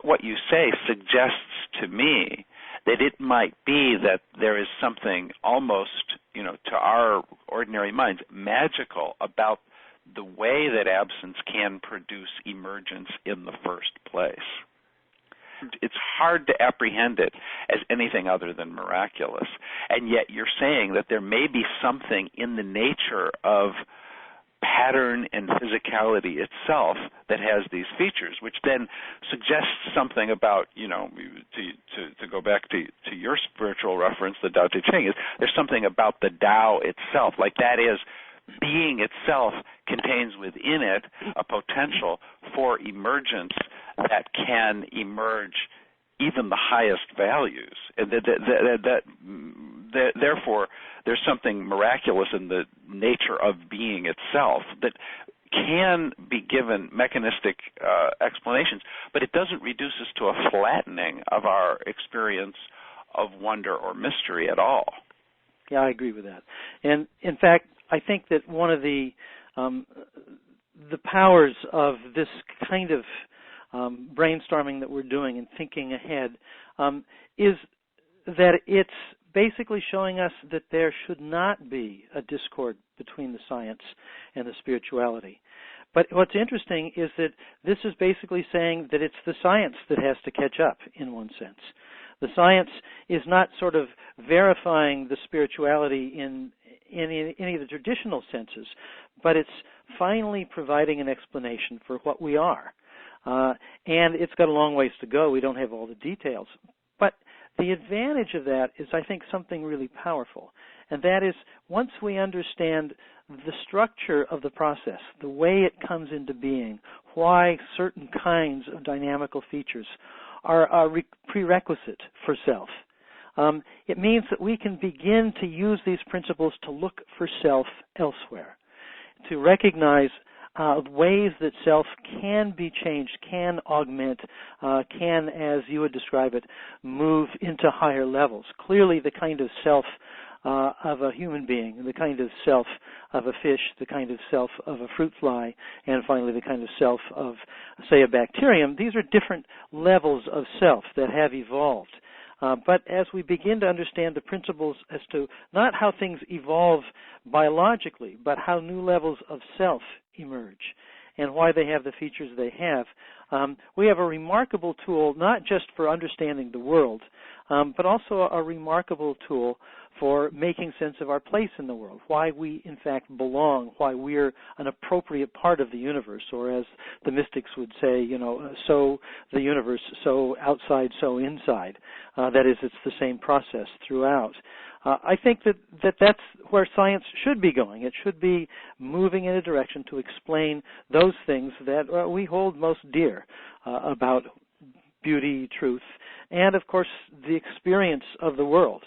what you say suggests to me that it might be that there is something almost, to our ordinary minds, magical about the way that absence can produce emergence in the first place. It's hard to apprehend it as anything other than miraculous. And yet you're saying that there may be something in the nature of pattern and physicality itself that has these features, which then suggests something about, to go back to your spiritual reference, the Tao Te Ching, is there's something about the Tao itself, like that is, being itself contains within it a potential for emergence that can emerge even the highest values. And therefore, there's something miraculous in the nature of being itself that can be given mechanistic explanations, but it doesn't reduce us to a flattening of our experience of wonder or mystery at all. Yeah, I agree with that. And in fact, I think that one of the powers of this kind of brainstorming that we're doing and thinking ahead is that it's basically showing us that there should not be a discord between the science and the spirituality. But what's interesting is that this is basically saying that it's the science that has to catch up in one sense. The science is not sort of verifying the spirituality in any of the traditional senses, but it's finally providing an explanation for what we are. And it's got a long ways to go. We don't have all the details. But the advantage of that is, I think, something really powerful. And that is, once we understand the structure of the process, the way it comes into being, why certain kinds of dynamical features are a prerequisite for self, it means that we can begin to use these principles to look for self elsewhere, to recognize ways that self can be changed, can augment, can, as you would describe it, move into higher levels. Clearly, the kind of self of a human being, the kind of self of a fish, the kind of self of a fruit fly, and finally the kind of self of, say, a bacterium, these are different levels of self that have evolved. But as we begin to understand the principles as to not how things evolve biologically, but how new levels of self emerge and why they have the features they have, we have a remarkable tool not just for understanding the world, but also a remarkable tool for making sense of our place in the world, why we in fact belong, why we're an appropriate part of the universe, or as the mystics would say, so the universe, so outside, so inside. That is, it's the same process throughout. I think that's where science should be going. It should be moving in a direction to explain those things that we hold most dear about beauty, truth, and, of course, the experience of the world.